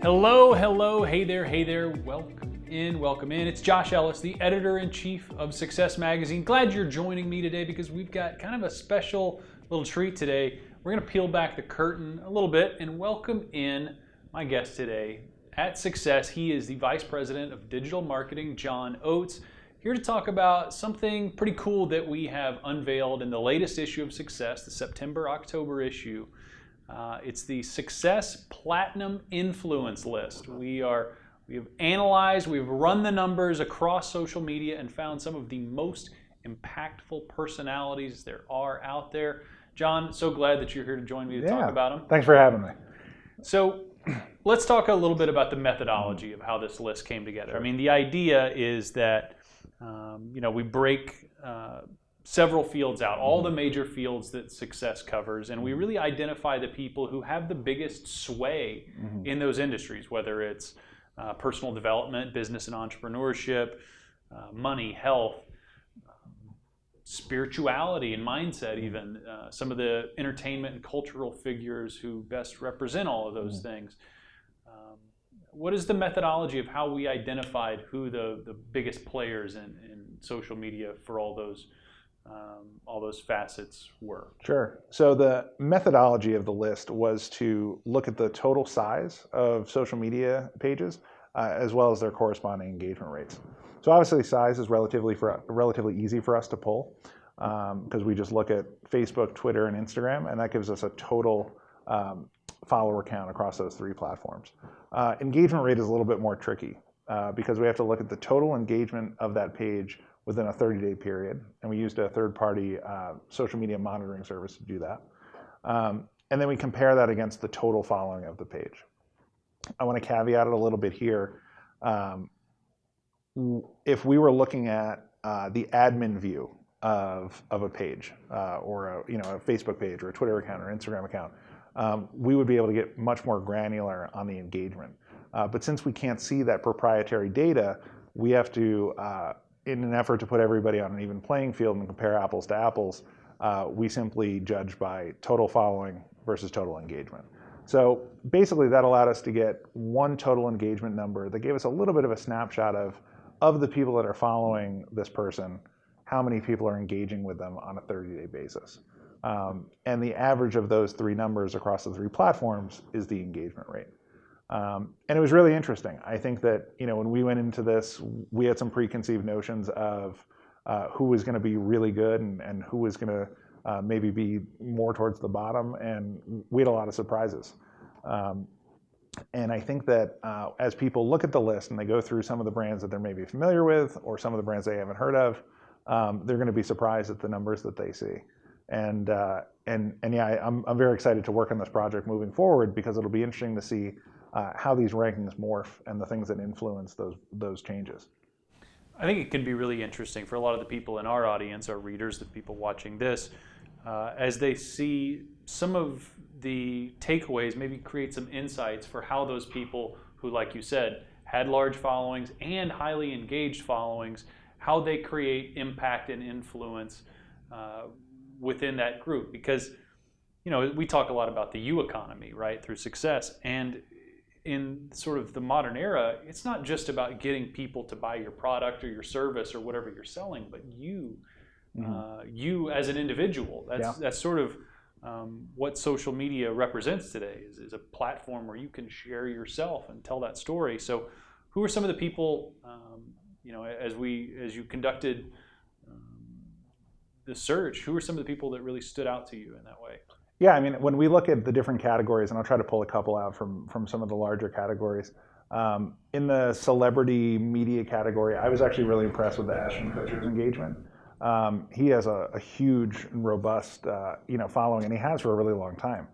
Hello, hey there, welcome in. It's Josh Ellis, the editor-in-chief of Success Magazine. Glad you're joining me today because we've got kind of a special little treat today. We're gonna peel back the curtain a little bit and welcome in my guest today at Success. He is the Vice President of Digital Marketing, John Oates, here to talk about something pretty cool that we have unveiled in the latest issue of Success, the September-October issue. It's the Success Platinum Influence List. We have analyzed, we've run the numbers across social media and found some of the most impactful personalities there are out there. John, so glad that you're here to join me to talk about them. Thanks for having me. So let's talk a little bit about the methodology of how this list came together. Sure. I mean, the idea is that we break several fields out, all the major fields that Success covers, and we really identify the people who have the biggest sway in those industries, whether it's personal development, business and entrepreneurship, money, health, spirituality and mindset even, some of the entertainment and cultural figures who best represent all of those things. What is the methodology of how we identified who the biggest players in social media for all those facets were? Sure. So the methodology of the list was to look at the total size of social media pages as well as their corresponding engagement rates. So obviously size is relatively easy for us to pull because we just look at Facebook, Twitter, and Instagram, and that gives us a total follower count across those three platforms. Engagement rate is a little bit more tricky because we have to look at the total engagement of that page within a 30-day period, and we used a third-party social media monitoring service to do that. And then we compare that against the total following of the page. I want to caveat it a little bit here. If we were looking at the admin view of a page or a Facebook page or a Twitter account or Instagram account, we would be able to get much more granular on the engagement. But since we can't see that proprietary data, we have to, in an effort to put everybody on an even playing field and compare apples to apples, we simply judge by total following versus total engagement. So basically that allowed us to get one total engagement number that gave us a little bit of a snapshot of the people that are following this person, how many people are engaging with them on a 30-day basis. And the average of those three numbers across the three platforms is the engagement rate. And it was really interesting. I think that when we went into this, we had some preconceived notions of who was going to be really good and who was going to maybe be more towards the bottom, and we had a lot of surprises. And I think that as people look at the list and they go through some of the brands that they're maybe familiar with or some of the brands they haven't heard of, they're going to be surprised at the numbers that they see. And I'm very excited to work on this project moving forward because it'll be interesting to see how these rankings morph and the things that influence those changes. I think it can be really interesting for a lot of the people in our audience, our readers, the people watching this, as they see some of the takeaways, maybe create some insights for how those people who, like you said, had large followings and highly engaged followings, how they create impact and influence within that group. Because we talk a lot about the YouEconomy, right, through Success, and in sort of the modern era, it's not just about getting people to buy your product or your service or whatever you're selling, but you as an individual. That's sort of what social media represents today, is a platform where you can share yourself and tell that story. So who are some of the people, as you conducted the search, who are some of the people that really stood out to you in that way? Yeah, I mean, when we look at the different categories, and I'll try to pull a couple out from some of the larger categories, in the celebrity media category, I was actually really impressed with the Ashton Kutcher's engagement. He has a huge and robust following, and he has for a really long time.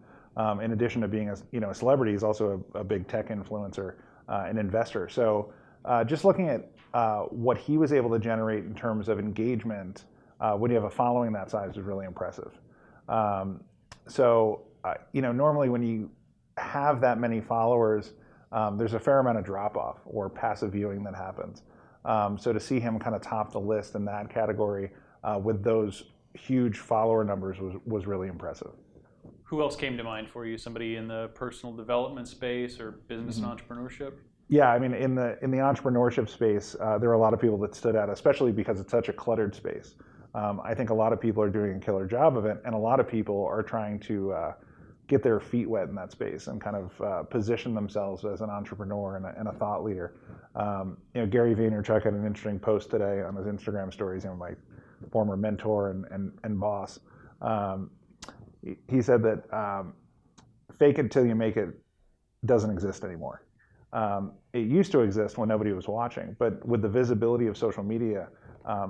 In addition to being a celebrity, he's also a big tech influencer, an investor. So just looking at what he was able to generate in terms of engagement when you have a following that size is really impressive. Normally when you have that many followers, there's a fair amount of drop-off or passive viewing that happens. So to see him kind of top the list in that category with those huge follower numbers was really impressive. Who else came to mind for you? Somebody in the personal development space or business and entrepreneurship? Yeah, I mean, in the entrepreneurship space, there are a lot of people that stood out, especially because it's such a cluttered space. I think a lot of people are doing a killer job of it, and a lot of people are trying to get their feet wet in that space and kind of position themselves as an entrepreneur and a thought leader. Gary Vaynerchuk had an interesting post today on his Instagram stories. My former mentor and boss. He said that fake it till you make it doesn't exist anymore. It used to exist when nobody was watching, but with the visibility of social media,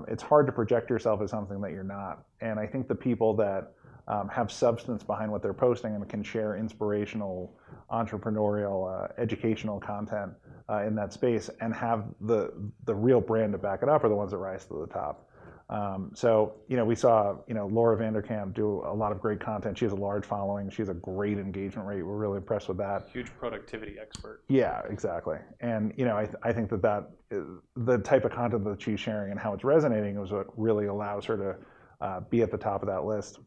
it's hard to project yourself as something that you're not. And I think the people that have substance behind what they're posting and can share inspirational, entrepreneurial, educational content in that space and have the real brand to back it up are the ones that rise to the top. We saw, Laura Vanderkam do a lot of great content. She has a large following. She has a great engagement rate. We're really impressed with that. Huge productivity expert. Yeah, exactly. And, I think that the type of content that she's sharing and how it's resonating is what really allows her to be at the top of that list.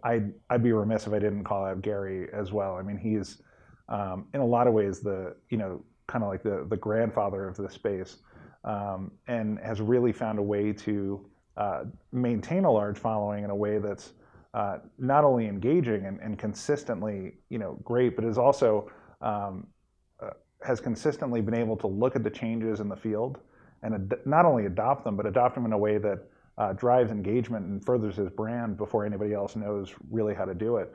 I'd be remiss if I didn't call out Gary as well. I mean, he's in a lot of ways kind of like the grandfather of this space. And has really found a way to maintain a large following in a way that's not only engaging and consistently, great, but is also has consistently been able to look at the changes in the field and not only adopt them, but adopt them in a way that drives engagement and furthers his brand before anybody else knows really how to do it.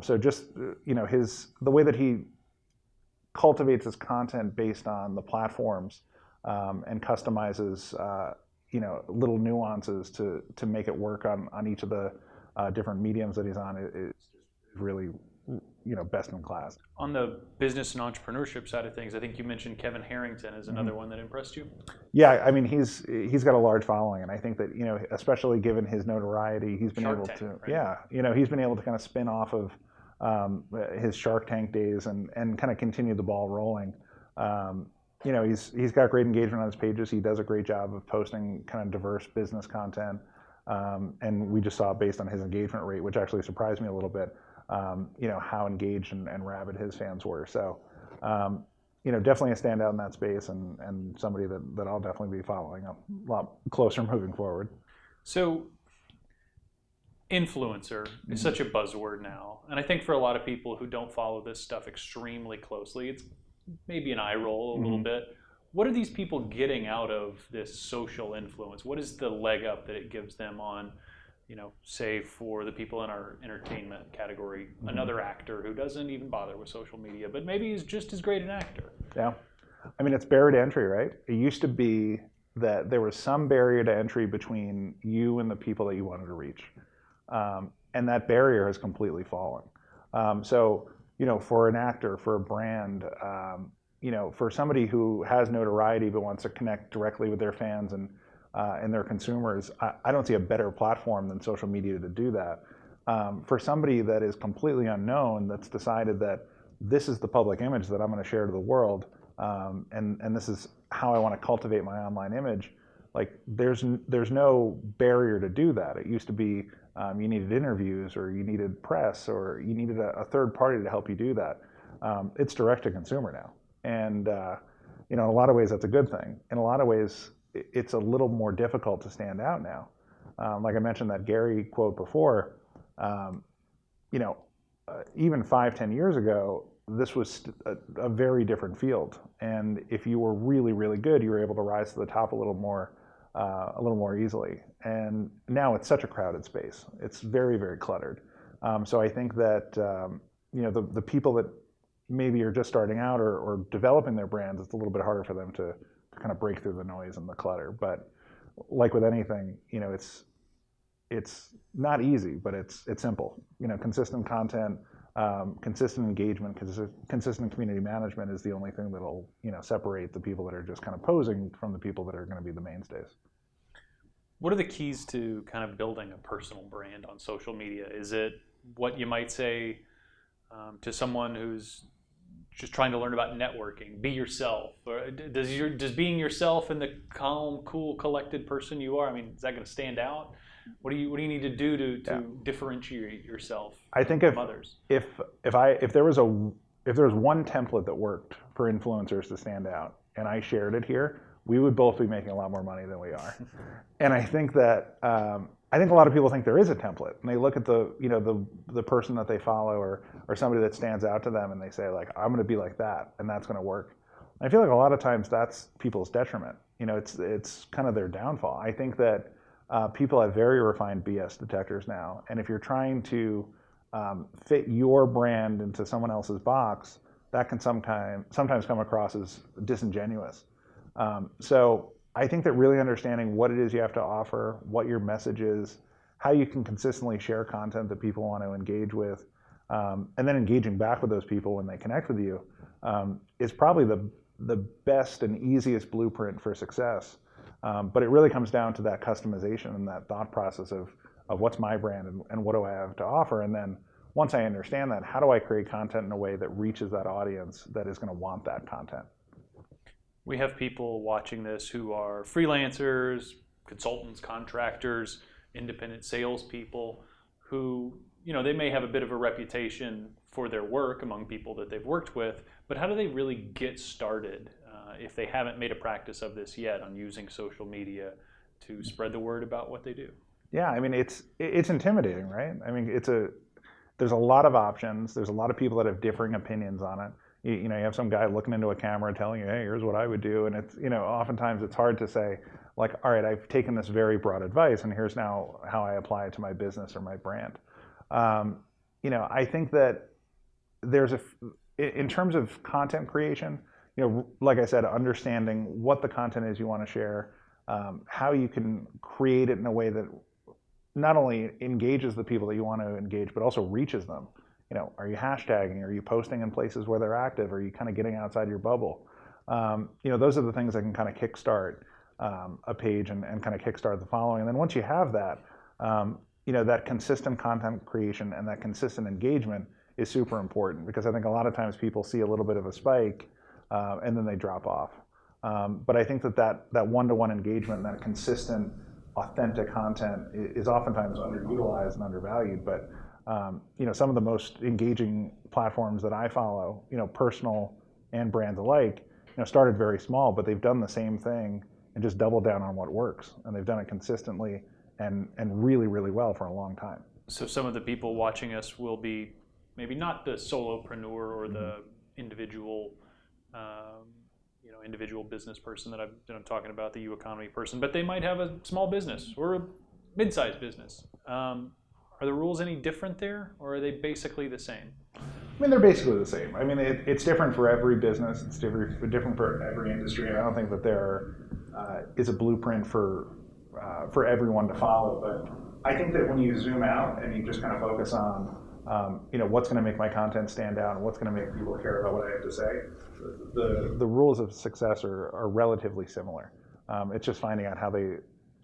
So just the way that he cultivates his content based on the platforms. And customizes, little nuances to make it work on each of the different mediums that he's on is really, best in class. On the business and entrepreneurship side of things, I think you mentioned Kevin Harrington as another one that impressed you. Yeah, I mean, he's got a large following, and I think that especially given his notoriety, he's been Shark able Tank, to, right? he's been able to kind of spin off of his Shark Tank days and kind of continue the ball rolling. He's got great engagement on his pages. He does a great job of posting kind of diverse business content. And we just saw based on his engagement rate, which actually surprised me a little bit, how engaged and rabid his fans were. So, definitely a standout in that space and somebody that I'll definitely be following a lot closer moving forward. So influencer is such a buzzword now. And I think for a lot of people who don't follow this stuff extremely closely, it's maybe an eye roll a little bit. What are these people getting out of this social influence? What is the leg up that it gives them on, say for the people in our entertainment category, another actor who doesn't even bother with social media, but maybe is just as great an actor? Yeah. I mean, it's barrier to entry, right? It used to be that there was some barrier to entry between you and the people that you wanted to reach. And that barrier has completely fallen. For an actor, for a brand, for somebody who has notoriety but wants to connect directly with their fans and their consumers, I don't see a better platform than social media to do that. For somebody that is completely unknown, that's decided that this is the public image that I'm going to share to the world, and this is how I want to cultivate my online image, like there's no barrier to do that. It used to be you needed interviews or you needed press or you needed a third party to help you do that. It's direct to consumer now. And in a lot of ways, that's a good thing. In a lot of ways, it's a little more difficult to stand out now. Like I mentioned that Gary quote before, even 5-10 years ago, this was a very different field. And if you were really, really good, you were able to rise to the top a little more easily. And now it's such a crowded space. It's very, very cluttered. So I think that the people that maybe are just starting out or developing their brands, it's a little bit harder for them to kind of break through the noise and the clutter. But like with anything, it's not easy, but it's simple. Consistent content, consistent engagement, consistent community management is the only thing that'll separate the people that are just kind of posing from the people that are going to be the mainstays. What are the keys to kind of building a personal brand on social media? Is it what you might say to someone who's just trying to learn about networking, be yourself? Or does being yourself and the calm, cool, collected person you are, is that going to stand out? What do you need to do to differentiate yourself I think from others? if there was one template that worked for influencers to stand out, and I shared it here, we would both be making a lot more money than we are. And I think that I think a lot of people think there is a template, and they look at the person that they follow or somebody that stands out to them, and they say like, I'm going to be like that, and that's going to work. And I feel like a lot of times that's people's detriment. It's kind of their downfall. I think that people have very refined BS detectors now, and if you're trying to fit your brand into someone else's box, that can sometimes come across as disingenuous. So I think that really understanding what it is you have to offer, what your message is, how you can consistently share content that people want to engage with, and then engaging back with those people when they connect with you, is probably the best and easiest blueprint for success. But it really comes down to that customization and that thought process of what's my brand and what do I have to offer. And then once I understand that, how do I create content in a way that reaches that audience that is going to want that content? We have people watching this who are freelancers, consultants, contractors, independent salespeople who, they may have a bit of a reputation for their work among people that they've worked with, but how do they really get started if they haven't made a practice of this yet on using social media to spread the word about what they do? Yeah, I mean, it's intimidating, right? I mean, there's a lot of options. There's a lot of people that have differing opinions on it. You have some guy looking into a camera telling you, hey, here's what I would do. And it's, oftentimes it's hard to say, like, all right, I've taken this very broad advice and here's now how I apply it to my business or my brand. I think that in terms of content creation, like I said, understanding what the content is you want to share, how you can create it in a way that not only engages the people that you want to engage, but also reaches them. Are you hashtagging? Are you posting in places where they're active? Are you kind of getting outside your bubble? Those are the things that can kind of kickstart a page and kind of kickstart the following. And then once you have that, that consistent content creation and that consistent engagement is super important, because I think a lot of times people see a little bit of a spike and then they drop off. But I think that one-to-one engagement and that consistent, authentic content is oftentimes underutilized and undervalued. But some of the most engaging platforms that I follow, personal and brands alike, started very small, but they've done the same thing and just doubled down on what works. And they've done it consistently and really, really well for a long time. So some of the people watching us will be maybe not the solopreneur or the individual, individual business person that I'm talking about, the YouEconomy person, but they might have a small business or a mid-sized business. Are the rules any different there, or are they basically the same? I mean, they're basically the same. I mean, it's different for every business. It's different for every industry. And I don't think that there is a blueprint for everyone to follow. But I think that when you zoom out and you just kind of focus on, what's going to make my content stand out and what's going to make people care about what I have to say, the rules of success are relatively similar. It's just finding out how they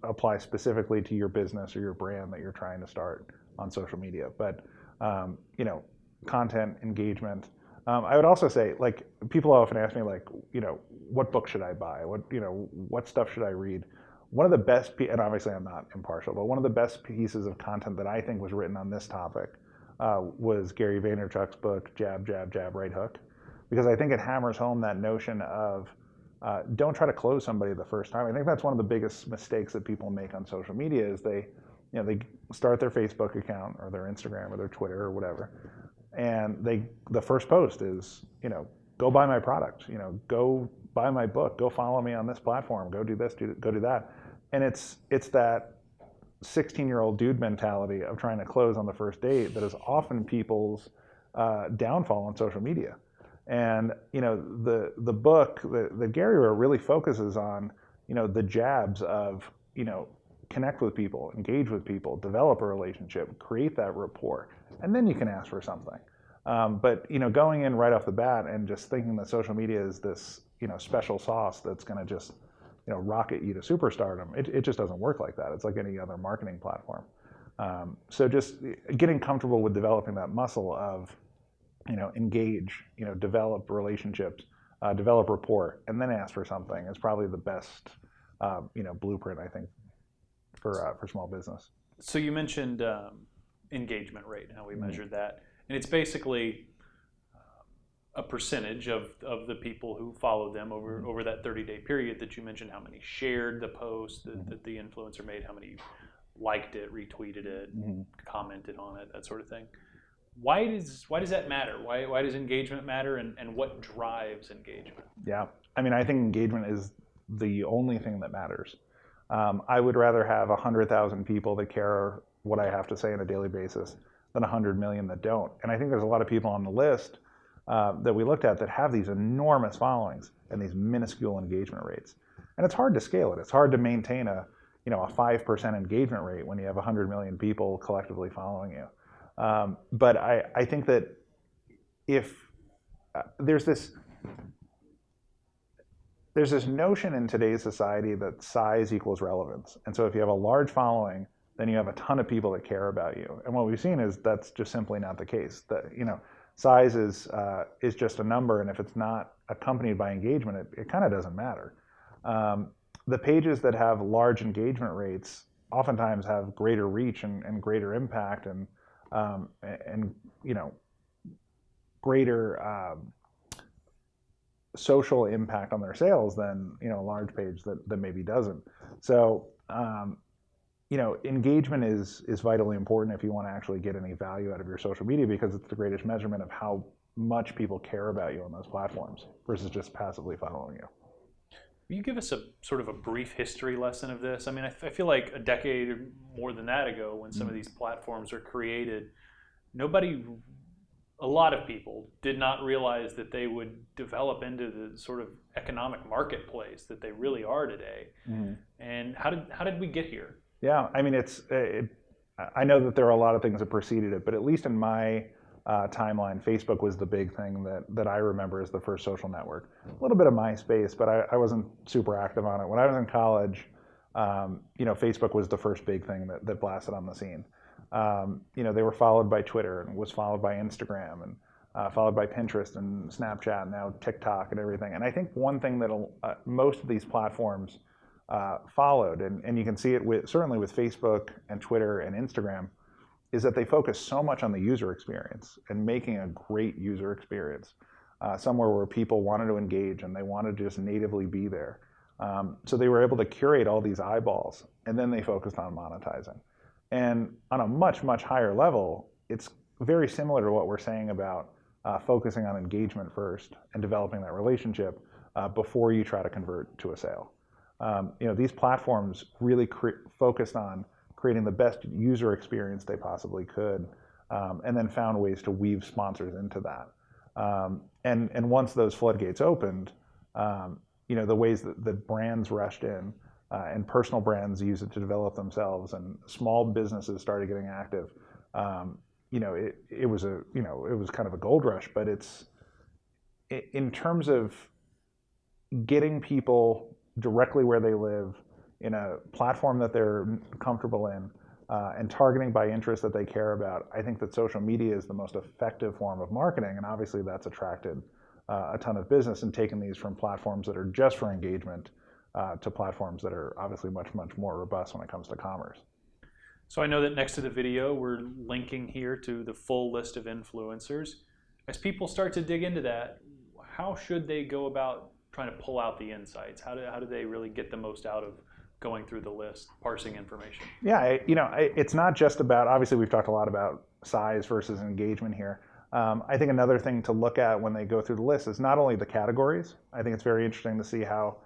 apply specifically to your business or your brand that you're trying to start on social media. But content engagement. I would also say, like, people often ask me, like, what book should I buy? What stuff should I read? One of the best, and obviously I'm not impartial, but one of the best pieces of content that I think was written on this topic was Gary Vaynerchuk's book, Jab, Jab, Jab, Right Hook, because I think it hammers home that notion of don't try to close somebody the first time. I think that's one of the biggest mistakes that people make on social media is they start their Facebook account or their Instagram or their Twitter or whatever, and the first post is, go buy my product, go buy my book, go follow me on this platform, go do this, go do that. And it's that 16-year-old dude mentality of trying to close on the first date that is often people's downfall on social media. And the book that Gary wrote really focuses on the jabs of connect with people, engage with people, develop a relationship, create that rapport, and then you can ask for something. But going in right off the bat and just thinking that social media is this special sauce that's going to just rocket you to superstardom, it just doesn't work like that. It's like any other marketing platform. So just getting comfortable with developing that muscle of engage, develop relationships, develop rapport, and then ask for something is probably the best, blueprint, I think, for small business. So you mentioned engagement rate and how we measured that, and it's basically a percentage of the people who followed them over that 30-day period that you mentioned, how many shared the post that the influencer made, how many liked it, retweeted it, commented on it, that sort of thing. Why does that matter? Why does engagement matter, and what drives engagement? Yeah, I mean, I think engagement is the only thing that matters. I would rather have 100,000 people that care what I have to say on a daily basis than 100 million that don't. And I think there's a lot of people on the list that we looked at that have these enormous followings and these minuscule engagement rates. And it's hard to scale it. It's hard to maintain a 5% engagement rate when you have 100 million people collectively following you. But I think that if there's this notion in today's society that size equals relevance. And so if you have a large following, then you have a ton of people that care about you. And what we've seen is that's just simply not the case. That, size is just a number, and if it's not accompanied by engagement, it kind of doesn't matter. The pages that have large engagement rates oftentimes have greater reach and greater impact and greater social impact on their sales than a large page that maybe doesn't. So engagement is vitally important if you want to actually get any value out of your social media, because it's the greatest measurement of how much people care about you on those platforms versus just passively following you. Will you give us a sort of a brief history lesson of this? I mean, I feel like a decade or more than that ago, when some of these platforms were created, a lot of people did not realize that they would develop into the sort of economic marketplace that they really are today. And how did we get here? Yeah, I mean, I know that there are a lot of things that preceded it, but at least in my timeline, Facebook was the big thing that I remember as the first social network. A little bit of MySpace, but I wasn't super active on it. When I was in college, Facebook was the first big thing that blasted on the scene. They were followed by Twitter, and was followed by Instagram, and followed by Pinterest and Snapchat, and now TikTok and everything. And I think one thing that most of these platforms followed, and you can see it certainly with Facebook and Twitter and Instagram, is that they focus so much on the user experience and making a great user experience, somewhere where people wanted to engage and they wanted to just natively be there. So they were able to curate all these eyeballs, and then they focused on monetizing. And on a much, much higher level, it's very similar to what we're saying about focusing on engagement first and developing that relationship before you try to convert to a sale. These platforms really focused on creating the best user experience they possibly could, and then found ways to weave sponsors into that. And once those floodgates opened, the ways that brands rushed in, and personal brands use it to develop themselves, and small businesses started getting active. It was kind of a gold rush, but it's in terms of getting people directly where they live in a platform that they're comfortable in, and targeting by interest that they care about. I think that social media is the most effective form of marketing, and obviously that's attracted a ton of business, and taken these from platforms that are just for engagement to platforms that are obviously much, much more robust when it comes to commerce. So I know that next to the video, we're linking here to the full list of influencers. As people start to dig into that, how should they go about trying to pull out the insights? How do they really get the most out of going through the list, parsing information? Yeah, it's not just about, obviously we've talked a lot about size versus engagement here. I think another thing to look at when they go through the list is not only the categories. I think it's very interesting to see how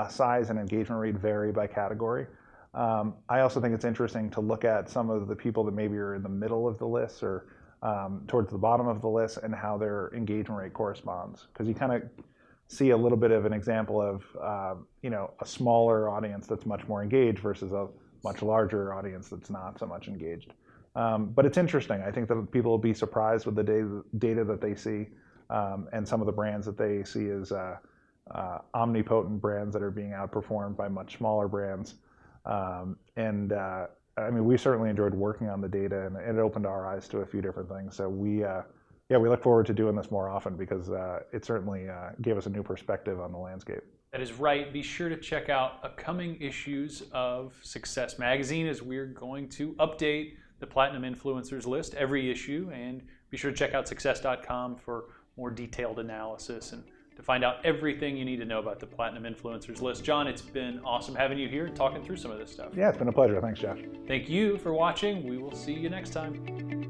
size and engagement rate vary by category. I also think it's interesting to look at some of the people that maybe are in the middle of the list or towards the bottom of the list, and how their engagement rate corresponds. Because you kind of see a little bit of an example of a smaller audience that's much more engaged versus a much larger audience that's not so much engaged. But it's interesting. I think that people will be surprised with the data that they see, and some of the brands that they see as omnipotent brands that are being outperformed by much smaller brands. I mean, we certainly enjoyed working on the data, and it opened our eyes to a few different things. So we look forward to doing this more often, because it certainly gave us a new perspective on the landscape. That is right. Be sure to check out upcoming issues of Success Magazine, as we're going to update the Platinum Influencers list every issue. And be sure to check out success.com for more detailed analysis and to find out everything you need to know about the Platinum Influencers list. John, it's been awesome having you here and talking through some of this stuff. Yeah, it's been a pleasure. Thanks, Josh. Thank you for watching. We will see you next time.